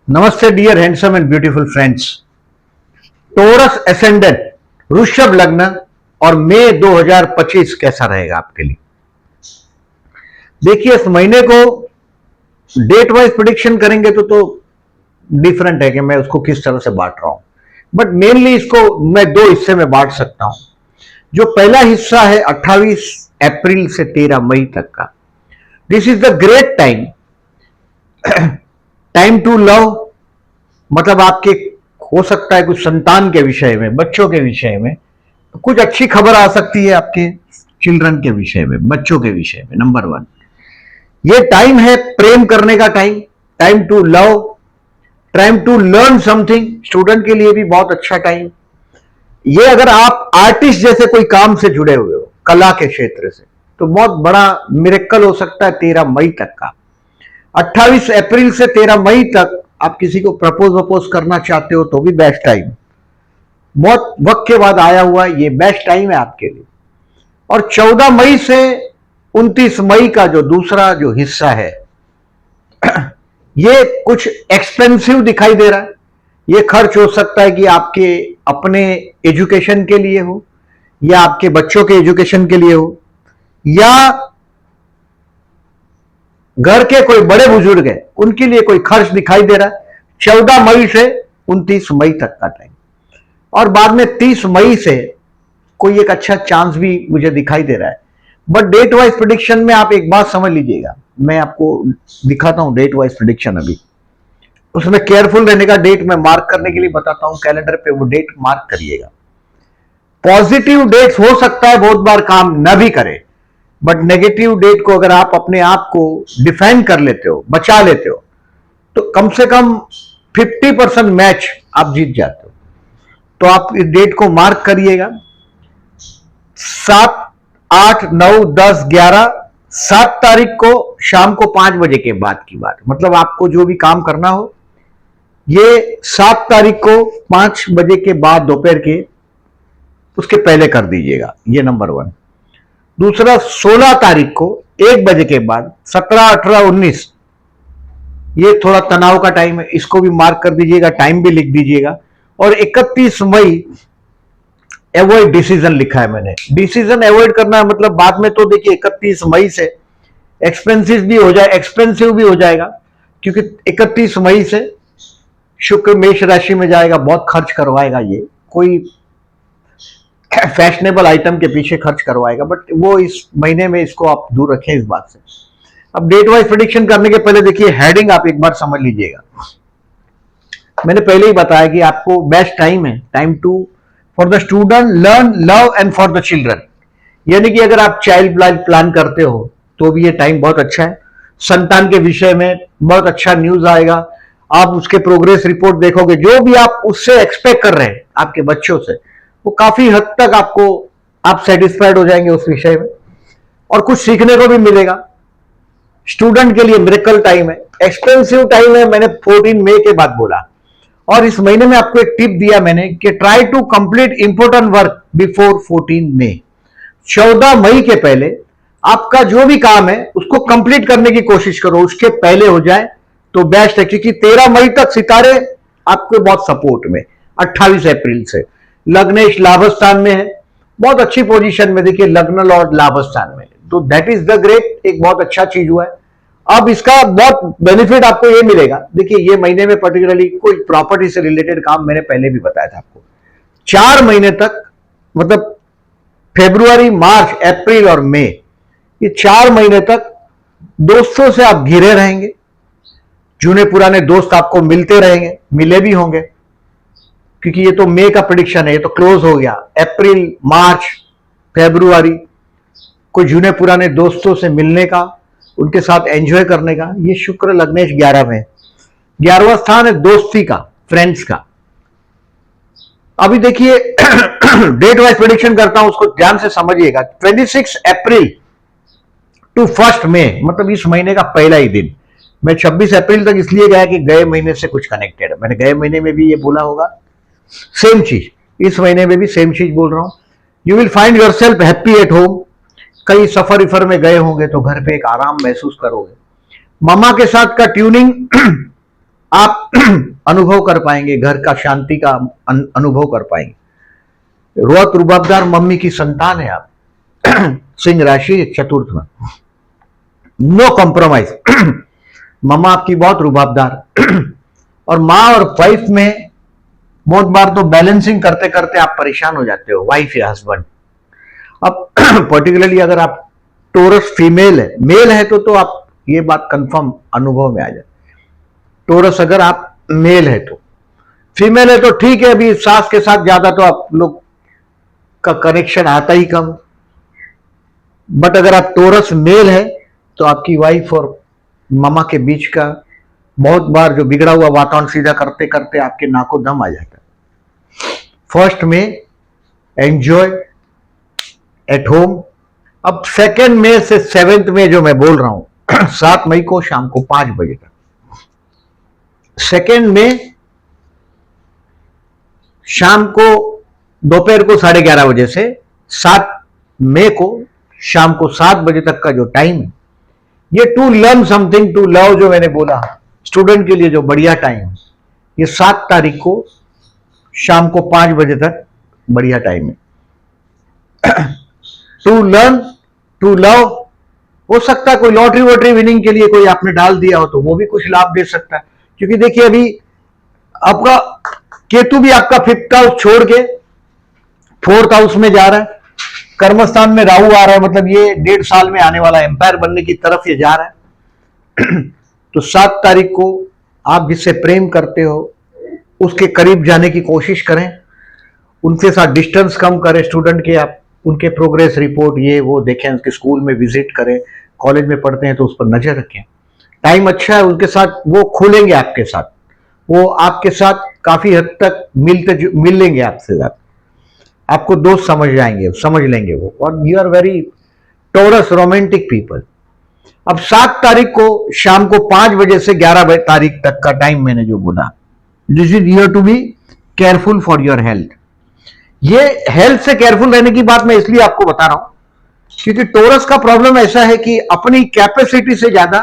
नमस्ते dear handsome and beautiful friends. Taurus ascendant वृषभ लग्न और मई 2025 कैसा रहेगा आपके लिए। देखिए इस महीने को डेट वाइज प्रिडिक्शन करेंगे तो डिफरेंट है कि मैं उसको किस तरह से बांट रहा हूं, बट मेनली इसको मैं दो हिस्से में बांट सकता हूं। जो पहला हिस्सा है 28 अप्रैल से 13 मई तक का, this is the great time, time to love. मतलब आपके हो सकता है कुछ संतान के विषय में, बच्चों के विषय में कुछ अच्छी खबर आ सकती है, आपके चिल्ड्रन के विषय में, बच्चों के विषय में। नंबर वन, ये टाइम है प्रेम करने का time, time to love, time to learn something. Student के लिए भी बहुत अच्छा टाइम। ये अगर आप आर्टिस्ट जैसे कोई काम से जुड़े हुए हो, कला के क्षेत्र से, तो बहुत बड़ा मिरेकल हो सकता है 13 मई तक का। 28 अप्रैल से 13 मई तक आप किसी को प्रपोज करना चाहते हो तो भी बेस्ट टाइम, बहुत वक्त के बाद आया हुआ ये बेस्ट टाइम है आपके लिए। और 14 मई से 29 मई का जो दूसरा जो हिस्सा है ये कुछ एक्सपेंसिव दिखाई दे रहा है। ये खर्च हो सकता है कि आपके अपने एजुकेशन के लिए हो, या आपके बच्चों के एजुकेशन के लिए हो, या घर के कोई बड़े बुजुर्ग है उनके लिए कोई खर्च दिखाई दे रहा है। 14 मई से 29 मई तक का टाइम, और बाद में 30 मई से कोई एक अच्छा चांस भी मुझे दिखाई दे रहा है। बट डेट वाइज प्रिडिक्शन में आप एक बात समझ लीजिएगा, मैं आपको दिखाता हूं डेट वाइज प्रिडिक्शन। अभी उसमें केयरफुल रहने का, डेट में मार्क करने के लिए बताता हूं, कैलेंडर पे वो डेट मार्क करिएगा। पॉजिटिव डेट्स हो सकता है बहुत बार काम न भी करे, बट नेगेटिव डेट को अगर आप अपने आप को डिफेंड कर लेते हो, बचा लेते हो, तो कम से कम 50% मैच आप जीत जाते हो। तो आप इस डेट को मार्क करिएगा। 7, 8, 9, 10, 11, 7 तारीख को शाम को 5 बजे के बाद की बात। मतलब आपको जो भी काम करना हो ये 7 तारीख को 5 बजे के बाद, दोपहर के उसके पहले कर दीजिएगा। ये नंबर वन। दूसरा, 16 तारीख को 1 बजे के बाद, 17, 18, 19, ये थोड़ा तनाव का टाइम है, इसको भी मार्क कर दीजिएगा, टाइम भी लिख दीजिएगा। और 31 मई अवॉइड डिसीजन लिखा है मैंने। डिसीजन अवॉइड करना है, मतलब बाद में तो देखिए 31 मई से एक्सपेंसिव भी हो जाएगा, क्योंकि 31 मई से शुक्र मेष राशि में जाएगा, बहुत खर्च करवाएगा, ये कोई फैशनेबल आइटम के पीछे खर्च करवाएगा, बट वो इस महीने में इसको आप दूर रखें इस बात से। अब डेट वाइज प्रेडिक्शन करने के पहले देखिए हेडिंग आप एक बार समझ लीजिएगा। मैंने पहले ही बताया कि आपको बेस्ट टाइम है, time to for the student learn love and for the children. यानी कि अगर आप चाइल्ड लाइफ प्लान करते हो तो भी ये टाइम बहुत अच्छा है। संतान के विषय में बहुत अच्छा न्यूज आएगा, आप उसके प्रोग्रेस रिपोर्ट देखोगे, जो भी आप उससे एक्सपेक्ट कर रहे हैं आपके बच्चों से, वो काफी हद तक आपको आप सेटिस्फाइड हो जाएंगे उस विषय में, और कुछ सीखने को भी मिलेगा। स्टूडेंट के लिए मिरेकल टाइम है, एक्सपेंसिव टाइम है, मैंने 14 मई के बाद बोला। और इस महीने में आपको एक टिप दिया मैंने कि try to complete important work before 14 May. 14 मई के पहले आपका जो भी काम है उसको कंप्लीट करने की कोशिश करो, उसके पहले हो जाए तो बेस्ट है, क्योंकि 13 मई तक सितारे आपके बहुत सपोर्ट में। 28 अप्रैल से लग्नेश लाभस्थान में है, बहुत अच्छी पोजीशन में। देखिए लग्न लॉर्ड लाभस्थान में, तो दैट इज द ग्रेट, एक बहुत अच्छा चीज हुआ है। अब इसका बहुत बेनिफिट आपको ये मिलेगा। देखिए ये महीने में पर्टिकुलरली कोई प्रॉपर्टी से रिलेटेड काम, मैंने पहले भी बताया था आपको, 4 महीने तक, मतलब फरवरी, मार्च, अप्रैल और मई, ये 4 महीने तक दोस्तों से आप घिरे रहेंगे। जूने पुराने दोस्त आपको मिलते रहेंगे, मिले भी होंगे, क्योंकि ये तो मई का प्रेडिक्शन है, ये तो क्लोज हो गया। अप्रैल, मार्च, फरवरी, कोई जूने पुराने दोस्तों से मिलने का, उनके साथ एंजॉय करने का। ये शुक्र लग्नेश 11 में, 11वां स्थान है दोस्ती का, फ्रेंड्स का। अभी देखिए डेट वाइज प्रेडिक्शन करता हूं, उसको ध्यान से समझिएगा। 26 अप्रैल टू 1 मई, मतलब इस महीने का पहला ही दिन। मैं 26 अप्रैल तक इसलिए गया कि गए महीने से कुछ कनेक्टेड है, मैंने गए महीने में भी ये बोला होगा, सेम चीज इस महीने में भी सेम चीज बोल रहा हूं। You will find your self happy at home. कई सफर इफर में गए होंगे तो घर पे एक आराम महसूस करोगे। मामा के साथ का ट्यूनिंग आप अनुभव कर पाएंगे, घर का शांति का अनुभव कर पाएंगे। रोत रुबाबदार मम्मी की संतान है आप, सिंह राशि चतुर्थ में, नो कॉम्प्रोमाइज। मम्मा आपकी बहुत रुबाबदार और माँ और वाइफ में बहुत बार तो बैलेंसिंग करते करते आप परेशान हो जाते हो, वाइफ या हस्बैंड। अब पर्टिकुलरली अगर आप टोरस फीमेल है, मेल है तो आप ये बात कंफर्म अनुभव में आ जाए। टोरस अगर आप मेल है तो, फीमेल है तो ठीक है, अभी सास के साथ ज्यादा तो आप लोग का कनेक्शन आता ही कम। बट अगर आप टोरस मेल है तो आपकी वाइफ और मामा के बीच का बहुत बार जो बिगड़ा हुआ वातावरण सीधा करते करते आपके नाको दम आ जाता है। फर्स्ट में एंजॉय एट होम। अब सेकेंड में से 7th में जो मैं बोल रहा हूं 7 मई को शाम को 5 बजे तक, सेकेंड में शाम को दोपहर को 11:30 बजे से 7 मई को शाम को 7 बजे तक का जो टाइम है, ये to learn something to love जो मैंने बोला स्टूडेंट के लिए जो बढ़िया टाइम है, ये 7 तारीख को शाम को 5 बजे तक बढ़िया टाइम है। टू लर्न टू लव, हो सकता है कोई लॉटरी वॉटरी विनिंग के लिए कोई आपने डाल दिया हो तो वो भी कुछ लाभ दे सकता है, क्योंकि देखिए अभी आपका केतु भी आपका 5th हाउस छोड़ के 4th हाउस में जा रहा है, कर्मस्थान में राहु आ रहा है, मतलब ये 1.5 साल में आने वाला एम्पायर बनने की तरफ ये जा रहा है। तो 7 तारीख को आप जिससे प्रेम करते हो उसके करीब जाने की कोशिश करें, उनके साथ डिस्टेंस कम करें। स्टूडेंट के आप उनके प्रोग्रेस रिपोर्ट ये वो देखें, उनके स्कूल में विजिट करें, कॉलेज में पढ़ते हैं तो उस पर नजर रखें। टाइम अच्छा है, उनके साथ वो खुलेंगे, आपके साथ वो आपके साथ काफी हद तक मिल लेंगे आपसे ज्यादा, आपको दोस्त समझ जाएंगे, समझ लेंगे वो, और you are very Taurus romantic people. अब 7 तारीख को शाम को 5 बजे से 11 तारीख तक का टाइम मैंने जो बोला, this is your to be careful for your health. ये हेल्थ से केयरफुल रहने की बात मैं इसलिए आपको बता रहा हूं क्योंकि टोरस का प्रॉब्लम ऐसा है कि अपनी कैपेसिटी से ज्यादा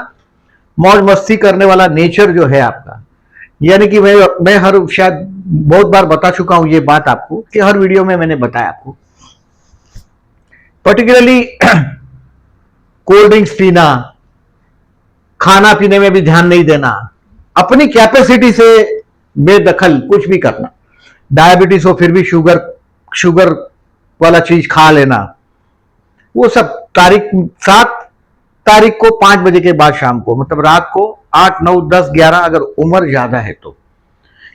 मौज मस्ती करने वाला नेचर जो है आपका, यानी कि मैं हर शायद बहुत बार बता चुका हूं ये बात आपको, कि हर वीडियो में मैंने बताया आपको, पर्टिकुलरली कोल्ड ड्रिंक्स पीना, खाना पीने में भी ध्यान नहीं देना, अपनी कैपेसिटी से बेदखल कुछ भी करना, डायबिटीज हो फिर भी शुगर वाला चीज खा लेना, वो सब 7 तारीख को 5 बजे के बाद शाम को, मतलब रात को 8, 9, 10, 11, अगर उम्र ज्यादा है तो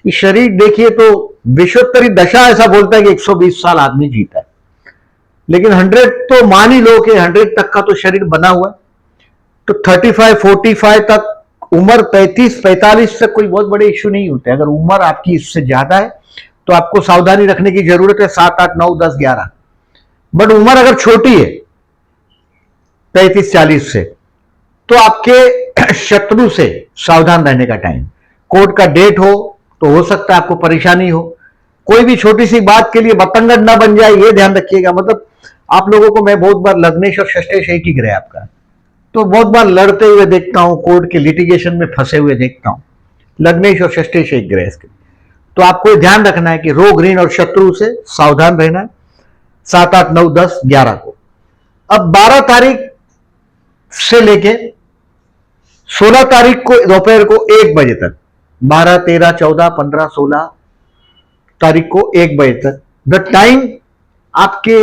ये शरीर देखिए तो विश्वोत्तरी दशा ऐसा बोलता है कि 120 साल आदमी जीता है, लेकिन 100 तो मान ही लो कि 100 तक का तो शरीर बना हुआ है, तो 35, 45 तक उम्र, 35, 45 तक कोई बहुत बड़े इश्यू नहीं होते। अगर उम्र आपकी इससे ज्यादा है तो आपको सावधानी रखने की जरूरत है, 7, 8, 9, 10, 11। बट उम्र अगर छोटी है 35, 40 से, तो आपके शत्रु से सावधान रहने का टाइम। कोर्ट का डेट हो सकता है आपको परेशानी हो, कोई भी छोटी सी बात के लिए बतंगड़ ना बन जाए, ये ध्यान रखिएगा। मतलब आप लोगों को मैं बहुत बार लग्नेश और षष्ठेश एक ही ग्रह आपका, तो बहुत बार लड़ते हुए देखता हूं, कोर्ट के लिटिगेशन में फंसे हुए देखता हूं, लग्नेश और षष्ठेश एक ग्रह इसके। तो आपको ध्यान रखना है कि रोग ऋण और शत्रु से सावधान रहना है 7, 8, 9, 10, 11 को। अब 12 तारीख से लेके 16 तारीख को दोपहर को 1 बजे तक, 12, 13, 14, 15, 16 तारीख को 1 बजे तक द टाइम आपके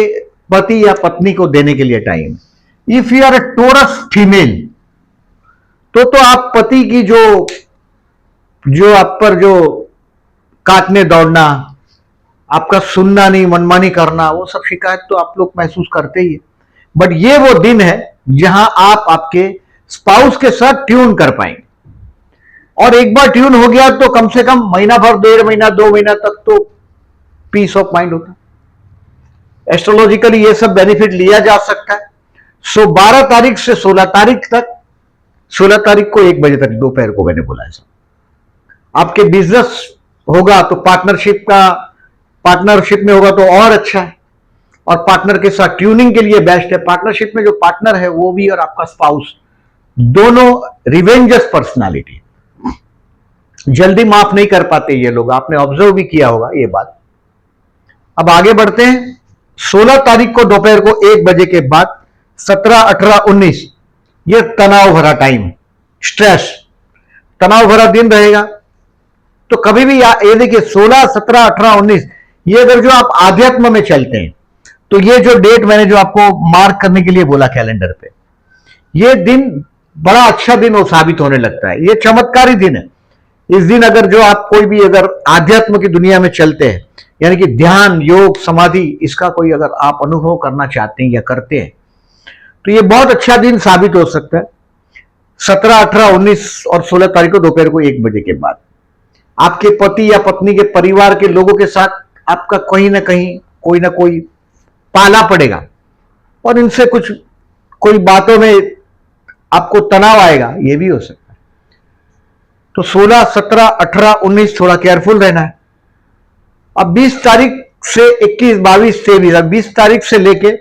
पति या पत्नी को देने के लिए time. If you are a Taurus female तो आप पति की जो आप पर जो काटने दौड़ना, आपका सुनना नहीं, मनमानी करना, वो सब शिकायत तो आप लोग महसूस करते ही है। बट ये वो दिन है जहां आप आपके स्पाउस के साथ ट्यून कर पाएंगे, और एक बार ट्यून हो गया तो कम से कम महीना भर, 1.5 महीना, 2 महीना तक तो पीस ऑफ माइंड होता है। एस्ट्रोलॉजिकली ये सब बेनिफिट लिया जा सकता है। सो 12 तारीख से 16 तारीख तक, 16 तारीख को 1 बजे तक दोपहर को मैंने बोला ऐसा, आपके बिजनेस होगा तो पार्टनरशिप में होगा तो और अच्छा है, और पार्टनर के साथ ट्यूनिंग के लिए बेस्ट है। पार्टनरशिप में जो पार्टनर है वो भी और आपका स्पाउस दोनों रिवेंजस पर्सनालिटी, जल्दी माफ नहीं कर पाते ये लोग, आपने ऑब्जर्व भी किया होगा ये बात। अब आगे बढ़ते हैं। 16 तारीख को दोपहर को 1 बजे के बाद 17, 18, 19 ये तनाव भरा टाइम, स्ट्रेस, तनाव भरा दिन रहेगा। तो कभी भी ये देखिए 16, 17, 18, 19 ये अगर जो आप आध्यात्म में चलते हैं तो ये जो डेट मैंने जो आपको मार्क करने के लिए बोला कैलेंडर पे, ये दिन बड़ा अच्छा दिन वो साबित होने लगता है। ये चमत्कारी दिन है। इस दिन अगर जो आप कोई भी अगर आध्यात्म की दुनिया में चलते हैं, यानी कि ध्यान, योग, समाधि, इसका कोई अगर आप अनुभव करना चाहते हैं या करते हैं तो ये बहुत अच्छा दिन साबित हो सकता है। 17, 18, 19 और 16 तारीख को दोपहर को 1 बजे के बाद आपके पति या पत्नी के परिवार के लोगों के साथ आपका कहीं ना कहीं कोई ना कोई पाला पड़ेगा और इनसे कुछ कोई बातों में आपको तनाव आएगा, ये भी हो सकता है। तो 16, 17, 18, 19 थोड़ा केयरफुल रहना है। अब 20 तारीख से 21, 22, 23, अब 20 तारीख से लेके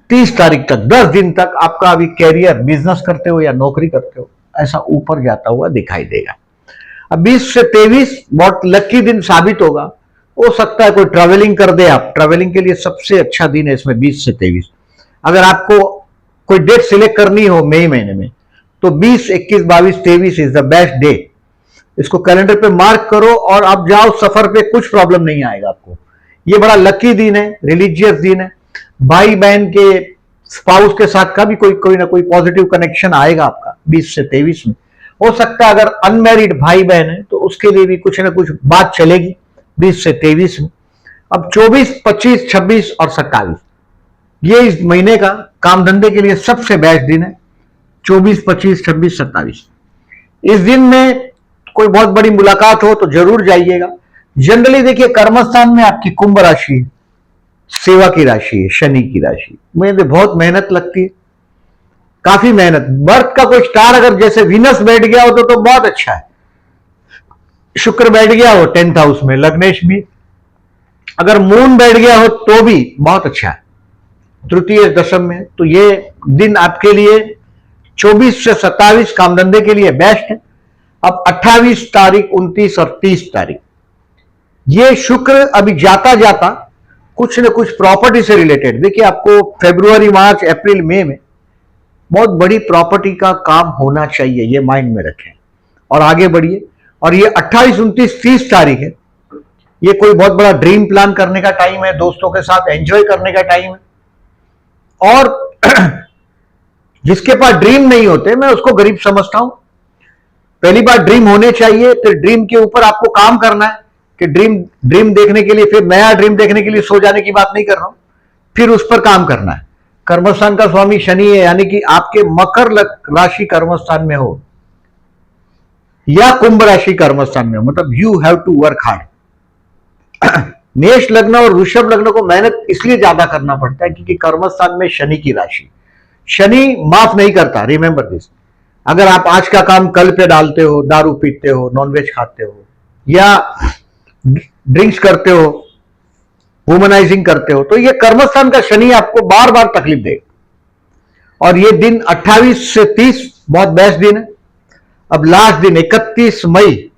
30 तारीख तक 10 दिन तक आपका अभी कैरियर, बिजनेस करते हो या नौकरी करते हो, ऐसा ऊपर जाता हुआ दिखाई देगा। अब 20 से 23 बहुत लकी दिन साबित होगा। हो सकता है कोई ट्रैवलिंग कर दे, आप ट्रैवलिंग के लिए सबसे अच्छा दिन है इसमें 20 से 23। अगर आपको कोई डेट सिलेक्ट करनी हो मई महीने में तो 20, 21, 22, 23 इज द बेस्ट डे। इसको कैलेंडर पे मार्क करो और आप जाओ सफर पे, कुछ प्रॉब्लम नहीं आएगा आपको। ये बड़ा लकी दिन है, रिलीजियस दिन है। भाई बहन के स्पाउस के साथ का भी कोई ना कोई पॉजिटिव कनेक्शन आएगा आपका 20 से 23 में। हो सकता है अगर अनमैरिड भाई बहन है तो उसके लिए भी कुछ ना कुछ बात चलेगी 20 से 23 में। अब 24, 25, 26 और 27 ये इस महीने का काम धंधे के लिए सबसे बेस्ट दिन है। 24, 25, 26, 27 इस दिन में कोई बहुत बड़ी मुलाकात हो तो जरूर जाइएगा। जनरली देखिए कर्मस्थान में आपकी कुंभ राशि है, सेवा की राशि है, शनि की राशि में बहुत मेहनत लगती है, काफी मेहनत। बर्थ का कोई स्टार अगर जैसे वीनस बैठ गया हो तो बहुत अच्छा है। शुक्र बैठ गया हो 10th हाउस में, लग्नेश भी। अगर मून बैठ गया हो तो भी बहुत अच्छा है, तृतीय दशम में। तो ये दिन आपके लिए 24 से 27 काम धंधे के लिए बेस्ट है। अब 28 तारीख, 29 और 30 तारीख ये शुक्र अभी जाता जाता कुछ न कुछ प्रॉपर्टी से रिलेटेड, देखिए आपको फरवरी, मार्च, अप्रैल, मई में बहुत बड़ी प्रॉपर्टी का काम होना चाहिए, ये माइंड में रखें और आगे बढ़िए। और ये 28, 29, 30 तारीख है, ये कोई बहुत बड़ा ड्रीम प्लान करने का टाइम है, दोस्तों के साथ एंजॉय करने का टाइम है। और जिसके पास ड्रीम नहीं होते मैं उसको गरीब समझता हूं। पहली बार ड्रीम होने चाहिए, फिर ड्रीम के ऊपर आपको काम करना है कि ड्रीम देखने के लिए, फिर नया ड्रीम देखने के लिए सो जाने की बात नहीं कर रहा हूं, फिर उस पर काम करना है। कर्मस्थान का स्वामी शनि है, यानी कि आपके मकर राशि कर्मस्थान में हो या कुंभ राशि कर्मस्थान में हो, मतलब you have to work hard. मेष लग्न और वृषभ लग्न को मेहनत इसलिए ज्यादा करना पड़ता है क्योंकि कर्मस्थान में शनि की राशि, शनि माफ नहीं करता, रिमेंबर दिस। अगर आप आज का काम कल पे डालते हो, दारू पीते हो, नॉनवेज खाते हो या ड्रिंक्स करते हो, वुमनाइजिंग करते हो, तो ये कर्मस्थान का शनि आपको बार बार तकलीफ देगा। और ये दिन 28 से 30 बहुत बेस्ट दिन है। अब लास्ट दिन 31 मई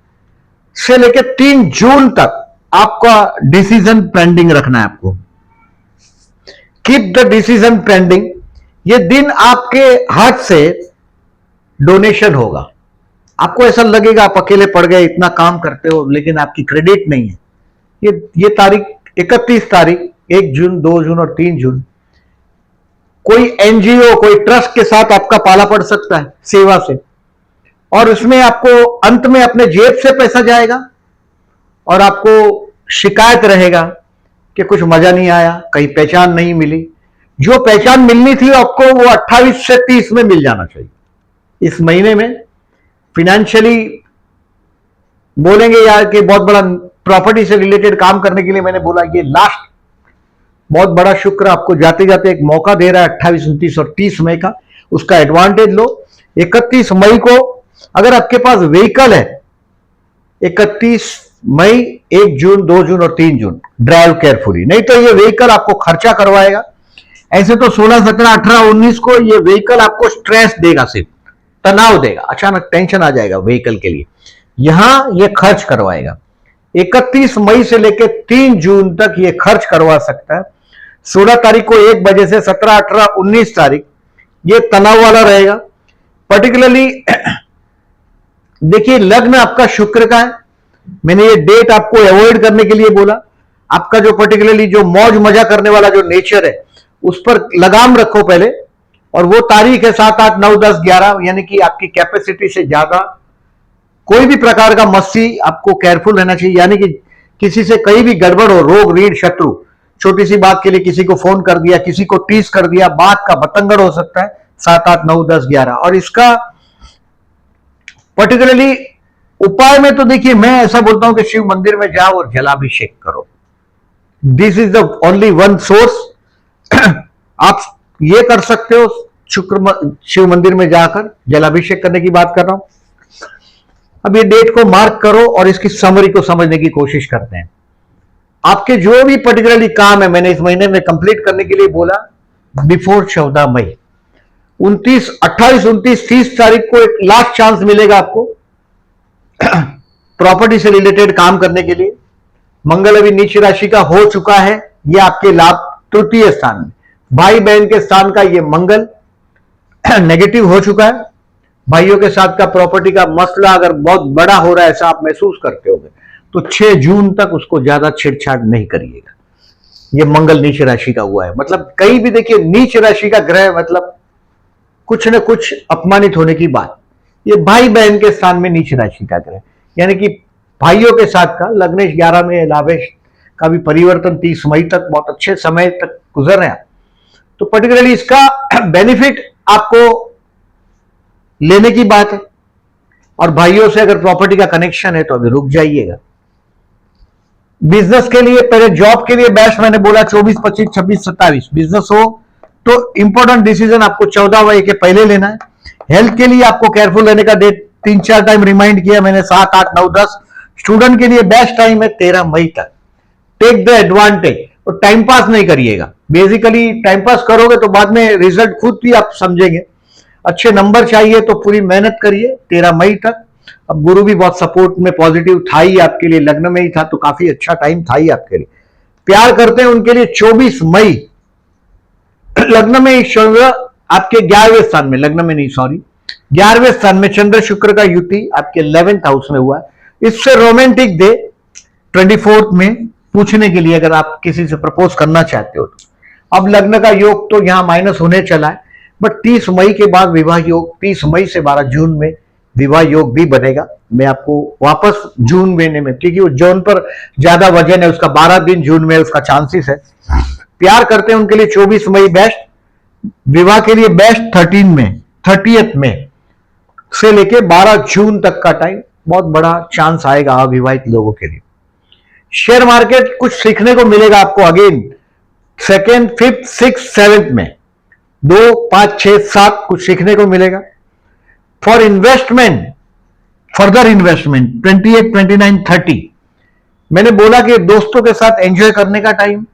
से लेकर 3 जून तक आपका डिसीजन पेंडिंग रखना है आपको। Keep the decision pending. ये दिन आपके हाथ से डोनेशन होगा। आपको ऐसा लगेगा आप अकेले पड़ गए, इतना काम करते हो लेकिन आपकी क्रेडिट नहीं है। ये तारीख 31 तारीख, 1 जून, 2 जून और 3 जून कोई एनजीओ, कोई ट्रस्ट के साथ आपका पाला पड़ सकता है सेवा से, और उसमें आपको अंत में अपने जेब से पैसा जाएगा और आपको शिकायत रहेगा कि कुछ मजा नहीं आया, कहीं पहचान नहीं मिली। जो पहचान मिलनी थी आपको वो 28 से 30 में मिल जाना चाहिए। इस महीने में फिनेंशियली बोलेंगे यार कि बहुत बड़ा प्रॉपर्टी से रिलेटेड काम करने के लिए मैंने बोला, ये लास्ट बहुत बड़ा शुक्र आपको जाते जाते एक मौका दे रहा है 28, 29 और 30 मई का, उसका एडवांटेज लो। 31 मई को अगर आपके पास व्हीकल है, 31 मई, 1 जून, 2 जून और 3 जून ड्राइव केयरफुली, नहीं तो ये व्हीकल आपको खर्चा करवाएगा। ऐसे तो 16, 17, 18, 19 को ये व्हीकल आपको स्ट्रेस देगा, सिर्फ तनाव देगा, अचानक टेंशन आ जाएगा व्हीकल के लिए। यहां ये खर्च करवाएगा। 31 मई से लेकर 3 जून तक ये खर्च करवा सकता है। 16 तारीख को 1 बजे से 17, 18, 19 तारीख ये तनाव वाला रहेगा। पर्टिकुलरली देखिए लग्न आपका शुक्र का है। मैंने ये डेट आपको अवॉइड करने के लिए बोला। आपका जो पर्टिकुलरली जो मौज मजा करने वाला जो नेचर है उस पर लगाम रखो पहले, और वो तारीख है 7, 8, 9, 10, 11, यानी कि आपकी कैपेसिटी से ज्यादा कोई भी प्रकार का मस्ती आपको केयरफुल रहना चाहिए। यानी कि किसी से कहीं भी गड़बड़ हो, रोग रीढ़ शत्रु, छोटी सी बात के लिए किसी को फोन कर दिया, किसी को टीस कर दिया, बात का बतंगड़ हो सकता है 7, 8, 9, 10, 11। और इसका पर्टिकुलरली उपाय में तो देखिए मैं ऐसा बोलता हूं कि शिव मंदिर में जाओ और जलाभिषेक करो। This is the only one source. आप ये कर सकते हो शिव मंदिर में जाकर जलाभिषेक करने की बात कर रहा हूं। अब ये डेट को मार्क करो और इसकी समरी को समझने की कोशिश करते हैं। आपके जो भी पर्टिकुलरली काम है मैंने इस महीने में कंप्लीट करने के लिए बोला बिफोर 14 मई। 29, 28, 29, 30 तारीख को एक लास्ट चांस मिलेगा आपको प्रॉपर्टी से रिलेटेड काम करने के लिए। मंगल अभी नीच राशि का हो चुका है, ये आपके लाभ तृतीय स्थान में, भाई बहन के स्थान का ये मंगल नेगेटिव हो चुका है। भाइयों के साथ का प्रॉपर्टी का मसला अगर बहुत बड़ा हो रहा है ऐसा आप महसूस करते होंगे तो 6 जून तक उसको ज्यादा छेड़छाड़ नहीं करिएगा। ये मंगल नीच राशि का हुआ है, मतलब कहीं भी देखिए नीच राशि का ग्रह मतलब कुछ न कुछ अपमानित होने की बात। ये भाई बहन के स्थान में नीच राशि का ग्रह, यानी कि भाइयों के साथ का लग्नेश 11 में लाभेश का भी परिवर्तन 30 मई तक बहुत अच्छे समय तक गुजर रहे हैं। तो पर्टिकुलरली इसका बेनिफिट आपको लेने की बात है। और भाइयों से अगर प्रॉपर्टी का कनेक्शन है तो अभी रुक जाइएगा। बिजनेस के लिए पहले जॉब के लिए बेस्ट मैंने बोला 24, 25, 26, 27 बिजनेस हो तो इंपॉर्टेंट डिसीजन आपको 14 मई के पहले लेना है। हेल्थ के लिए आपको केयरफुल रहने का डेट 3-4 टाइम रिमाइंड किया मैंने, 7, 8, 9, 10। स्टूडेंट के लिए बेस्ट टाइम है 13 मई तक। टेक द एडवांटेज और टाइम पास नहीं करिएगा। बेसिकली टाइम पास करोगे तो बाद में रिजल्ट खुद भी आप समझेंगे। अच्छे नंबर चाहिए तो पूरी मेहनत करिए 13 मई तक। अब गुरु भी बहुत सपोर्ट में पॉजिटिव था ही आपके लिए, लग्न में ही था तो काफी अच्छा टाइम था ही आपके लिए। प्यार करते हैं उनके लिए 24 मई लग्न में चंद्र आपके 11वें स्थान में, लग्न में नहीं सॉरी 11वें स्थान में चंद्र शुक्र का युति आपके 11th हाउस में हुआ है। इससे रोमांटिक डे 24 में पूछने के लिए अगर आप किसी से प्रपोज करना चाहते हो तो। अब लग्न का योग तो यहां माइनस होने चला है, बट 30 मई के बाद विवाह योग, 30 मई से 12 जून में विवाह योग भी बनेगा। मैं आपको वापस जून महीने में, क्योंकि वो जून पर ज्यादा वजन है उसका, 12 दिन जून में उसका चांसेस है। प्यार करते हैं उनके लिए 24 मई बेस्ट, विवाह के लिए बेस्ट 30th में से लेके 12 जून तक का टाइम बहुत बड़ा चांस आएगा अविवाहित लोगों के लिए। शेयर मार्केट कुछ सीखने को मिलेगा आपको again 2nd, 5th, 6th, 7th में 2, 5, 6, 7 कुछ सीखने को मिलेगा। फॉर इन्वेस्टमेंट, फर्दर इन्वेस्टमेंट 28, 29, 30 मैंने बोला कि दोस्तों के साथ एंजॉय करने का टाइम,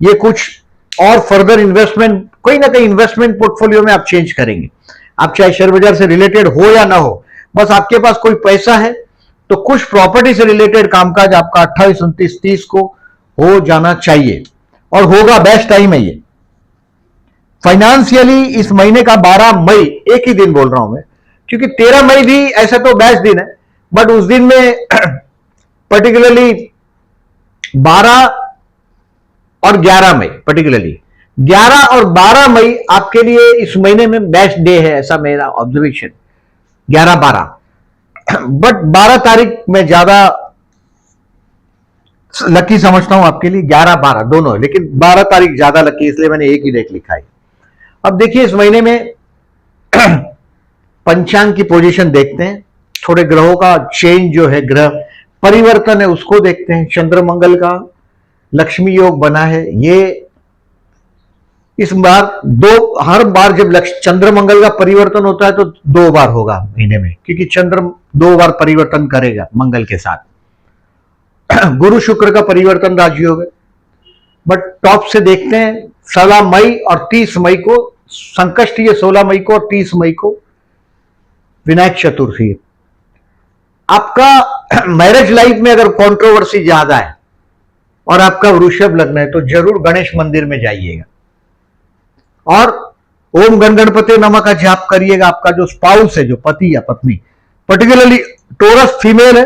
ये कुछ और फर्दर इन्वेस्टमेंट कोई ना कहीं इन्वेस्टमेंट पोर्टफोलियो में आप चेंज करेंगे। आप चाहे शेयर बाजार से रिलेटेड हो या ना हो, बस आपके पास कोई पैसा है तो कुछ प्रॉपर्टी से रिलेटेड कामकाज आपका 28, 29, 30 को हो जाना चाहिए और होगा। बेस्ट टाइम है ये। फाइनेंशियली इस महीने का 12 मई एक ही दिन बोल रहा हूं मैं, क्योंकि 13 मई भी ऐसा तो बेस्ट दिन है, बट उस दिन में पर्टिकुलरली 12 और 11 मई, पर्टिकुलरली 11 और 12 मई आपके लिए इस महीने में बेस्ट डे है, ऐसा मेरा ऑब्जर्वेशन। 11-12 बट 12 तारीख में ज्यादा लकी समझता हूं आपके लिए। 11-12 दोनों है, लेकिन 12 तारीख ज्यादा लकी, इसलिए मैंने एक ही डेट लिखा है। अब देखिए इस महीने में पंचांग की पोजीशन देखते हैं, थोड़े ग्रहों का चेंज जो है, ग्रह परिवर्तन है उसको देखते हैं। चंद्र मंगल का लक्ष्मी योग बना है, ये इस बार हर बार जब चंद्र मंगल का परिवर्तन होता है तो 2 बार होगा महीने में, क्योंकि चंद्र 2 बार परिवर्तन करेगा मंगल के साथ। गुरु शुक्र का परिवर्तन राजयोग है। बट टॉप से देखते हैं 16 मई और 30 मई को संकष्टी है, 16 मई को और 30 मई को विनायक चतुर्थी है। आपका मैरिज लाइफ में अगर कंट्रोवर्सी ज्यादा है और आपका वृषभ लग्न है तो जरूर गणेश मंदिर में जाइएगा और ओम गण गणपति नमः का जाप करिएगा। आपका जो स्पाउस है, जो पति या पत्नी, पर्टिकुलरली टोरस फीमेल है,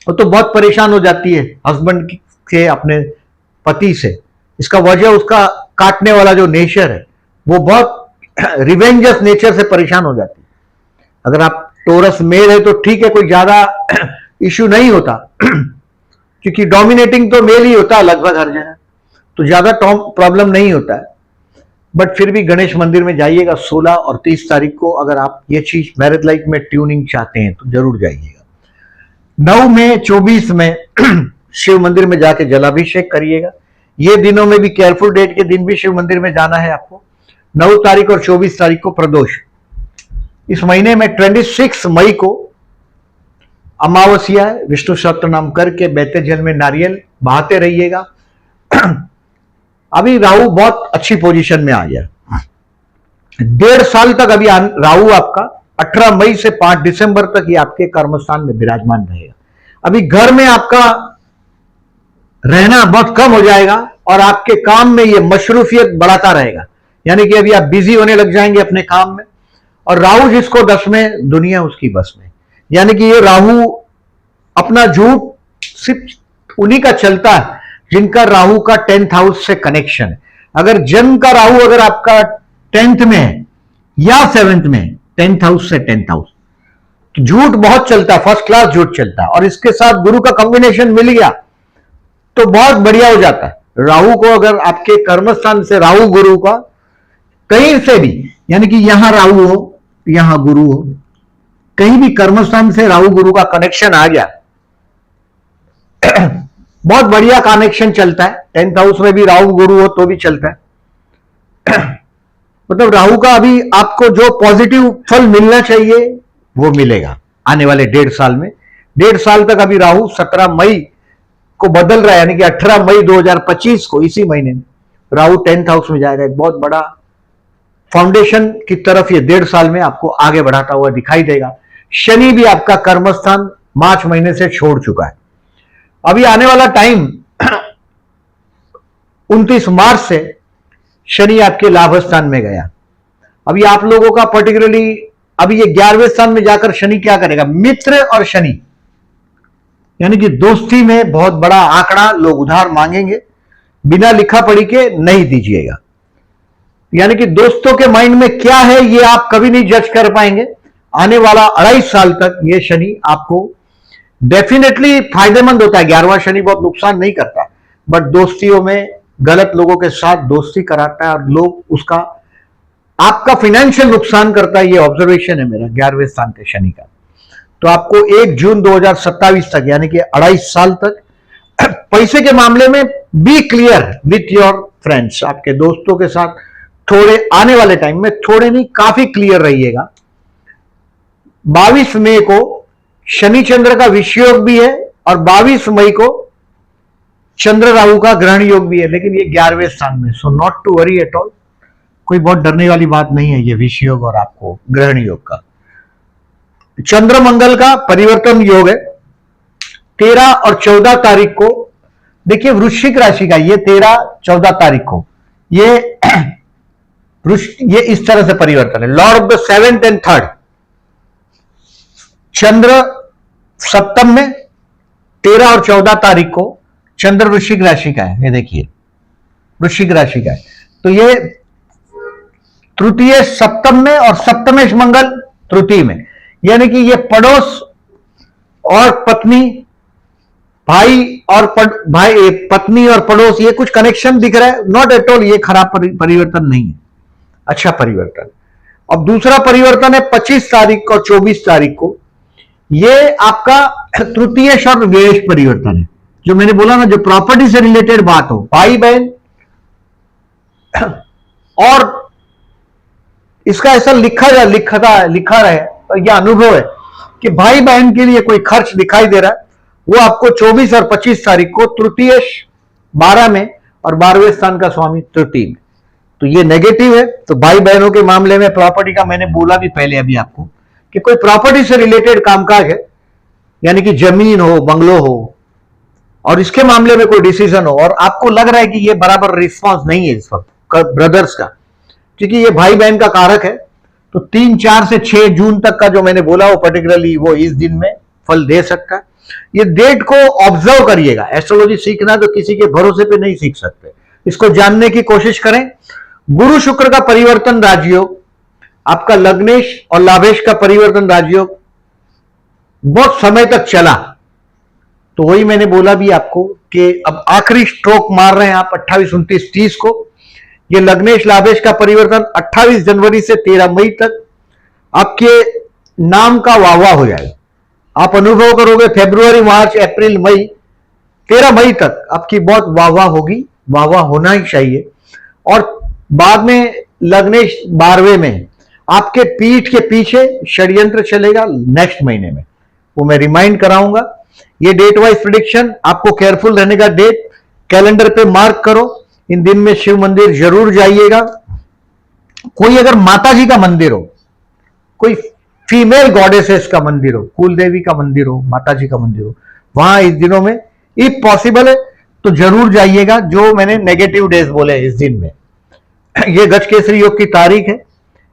वो तो बहुत परेशान हो जाती है हस्बैंड के अपने पति से। इसका वजह उसका काटने वाला जो नेचर है, वो बहुत रिवेंजस नेचर से परेशान हो जाती है। अगर आप टोरस मेल है तो ठीक है, कोई ज्यादा इश्यू नहीं होता क्योंकि डोमिनेटिंग तो मेल ही होता है लगभग हर जगह, तो ज्यादा प्रॉब्लम नहीं होता है। बट फिर भी गणेश मंदिर में जाइएगा 16 और 30 तारीख को। अगर आप ये चीज मैरिज लाइफ में ट्यूनिंग चाहते हैं तो जरूर जाइएगा। 9 में 24 में शिव मंदिर में जाके जलाभिषेक करिएगा। ये दिनों में भी केयरफुल, डेट के दिन भी शिव मंदिर में जाना है आपको। 9 तारीख और 24 तारीख को प्रदोष। इस महीने में 26 मई को अमावस्या है। विष्णु सहस्त्र नाम करके बहते जल में नारियल बहाते रहिएगा। अभी राहु बहुत अच्छी पोजीशन में आ गया। 1.5 साल तक अभी राहु आपका 18 मई से 5 दिसंबर तक ये आपके कर्मस्थान में विराजमान रहेगा। अभी घर में आपका रहना बहुत कम हो जाएगा और आपके काम में ये मशरूफियत बढ़ाता रहेगा, यानी कि अभी आप बिजी होने लग जाएंगे अपने काम में। और राहु जिसको 10 में, दुनिया उसकी बस में, यानी कि ये राहु अपना झूठ सिर्फ उन्हीं का चलता है जिनका राहु का 10th हाउस से कनेक्शन है। अगर जन्म का राहु अगर आपका 10th में है या 7th में, 10th हाउस से 10th हाउस, तो झूठ बहुत चलता है, फर्स्ट क्लास झूठ चलता है। और इसके साथ गुरु का कॉम्बिनेशन मिल गया तो बहुत बढ़िया हो जाता है। राहु को अगर आपके कर्मस्थान से राहु गुरु का कहीं से भी, यानी कि यहां राहु हो यहां गुरु हो, कहीं भी कर्मस्थान से राहु गुरु का कनेक्शन आ गया बहुत बढ़िया कनेक्शन चलता है। 10th हाउस में भी राहु गुरु हो तो भी चलता है। मतलब राहु का अभी आपको जो पॉजिटिव फल मिलना चाहिए वो मिलेगा आने वाले 1.5 साल में। 1.5 साल तक अभी राहु 17 मई को बदल रहा है, यानी कि 18 मई 2025 को, इसी महीने में राहु 10th हाउस में जाएगा। एक बहुत बड़ा फाउंडेशन की तरफ ये 1.5 साल में आपको आगे बढ़ाता हुआ दिखाई देगा। शनि भी आपका कर्मस्थान मार्च महीने से छोड़ चुका है। अभी आने वाला टाइम 29 मार्च से शनि आपके लाभ स्थान में गया। अभी आप लोगों का पर्टिकुलरली अभी ये 11वें स्थान में जाकर शनि क्या करेगा, मित्र और शनि, यानी कि दोस्ती में बहुत बड़ा आंकड़ा लोग उधार मांगेंगे, बिना लिखा पढ़ी के नहीं दीजिएगा। यानी कि दोस्तों के माइंड में क्या है ये आप कभी नहीं जज कर पाएंगे। आने वाला 2.5 साल तक ये शनि आपको डेफिनेटली फायदेमंद होता है। 11वां शनि बहुत नुकसान नहीं करता, बट दोस्तियों में गलत लोगों के साथ दोस्ती कराता है और लोग उसका आपका फाइनेंशियल नुकसान करता है। ये ऑब्जर्वेशन है मेरा 11वें स्थान के शनि का। तो आपको 1 जून 2027 तक, यानी कि 2.5 साल तक पैसे के मामले में be clear with your friends, आपके दोस्तों के साथ थोड़े आने वाले टाइम में, थोड़े नहीं काफी क्लियर रहिएगा। 22 मई को शनि चंद्र का विषयोग भी है और 22 मई को चंद्र राहु का ग्रहण योग भी है, लेकिन ये 11वें स्थान में। So not to worry at all, कोई बहुत डरने वाली बात नहीं है ये विषयोग और आपको ग्रहण योग का। चंद्र मंगल का परिवर्तन योग है 13 और 14 तारीख को। देखिए वृश्चिक राशि का ये 13-14 तारीख को ये इस तरह से परिवर्तन है। Lord of the 7th and 3rd चंद्र सप्तम में 13 और 14 तारीख को चंद्र वृश्चिक राशि का है। ये देखिए वृश्चिक राशि का है, तो ये तृतीय सप्तम में और सप्तमेश मंगल तृतीय में, यानी कि ये पड़ोस और पत्नी, भाई और भाई पत्नी और पड़ोस, ये कुछ कनेक्शन दिख रहा है। नॉट एट ऑल ये खराब परिवर्तन नहीं है, अच्छा परिवर्तन। अब दूसरा परिवर्तन है 25 तारीख और 24 तारीख को, ये आपका तृतीय और व्यय परिवर्तन है। जो मैंने बोला ना, जो प्रॉपर्टी से रिलेटेड बात हो, भाई बहन, और इसका ऐसा लिखा रहे तो यह अनुभव है कि भाई बहन के लिए कोई खर्च दिखाई दे रहा है, वो आपको 24 और 25 तारीख को तृतीय 12 में और 12वें स्थान का स्वामी तृतीय में, तो ये नेगेटिव है। तो भाई बहनों के मामले में प्रॉपर्टी का मैंने बोला भी पहले अभी आपको कि कोई प्रॉपर्टी से रिलेटेड कामकाज है यानी कि जमीन हो, बंगलो हो, और इसके मामले में कोई डिसीजन हो और आपको लग रहा है कि ये बराबर रिस्पॉन्स नहीं है इस वक्त ब्रदर्स का, क्योंकि ये भाई बहन का कारक है, तो 3, 4 से 6 जून तक का जो मैंने बोला वो पर्टिकुलरली वो इस दिन में फल दे सकता है। ये डेट को ऑब्जर्व करिएगा। एस्ट्रोलॉजी सीखना तो किसी के भरोसे पे नहीं सीख सकते, इसको जानने की कोशिश करें। गुरु शुक्र का परिवर्तन राजयोग, आपका लग्नेश और लाभेश का परिवर्तन राजयोग बहुत समय तक चला, तो वही मैंने बोला भी आपको कि अब आखिरी स्ट्रोक मार रहे हैं आप 28, 29, 30 को। ये लग्नेश लाभेश का परिवर्तन 28 जनवरी से 13 मई तक आपके नाम का वाहवा हो जाएगा। आप अनुभव करोगे फरवरी, मार्च, अप्रैल, मई, 13 मई तक आपकी बहुत वाहवा होगी, वाहवा होना ही चाहिए। और बाद में लग्नेश 12वें में आपके पीठ के पीछे षड्यंत्र चलेगा नेक्स्ट महीने में, वो मैं रिमाइंड कराऊंगा। ये डेट वाइज प्रिडिक्शन, आपको केयरफुल रहने का डेट कैलेंडर पे मार्क करो। इन दिन में शिव मंदिर जरूर जाइएगा। कोई अगर माता जी का मंदिर हो, कोई फीमेल गॉडेसेस का मंदिर हो, कुल देवी का मंदिर हो, माता जी का मंदिर हो, वहां इस दिनों में इफ पॉसिबल है तो जरूर जाइएगा। जो मैंने नेगेटिव डेज बोले इस दिन में, ये गजकेसरी योग की तारीख है,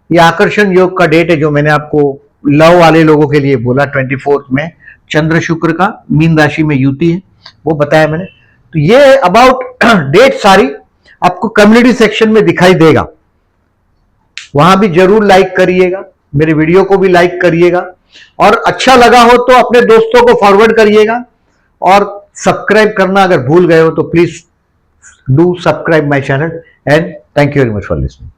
ये आकर्षण योग का डेट है जो मैंने आपको लव वाले लोगों के लिए बोला। 24 में चंद्र शुक्र का मीन राशि में युति है, वो बताया मैंने। तो ये अबाउट डेट सारी आपको कम्युनिटी सेक्शन में दिखाई देगा, वहां भी जरूर लाइक करिएगा, मेरे वीडियो को भी लाइक करिएगा, और अच्छा लगा हो तो अपने दोस्तों को फॉरवर्ड करिएगा। और सब्सक्राइब करना अगर भूल गए हो तो please do subscribe my channel, and thank you very much for listening.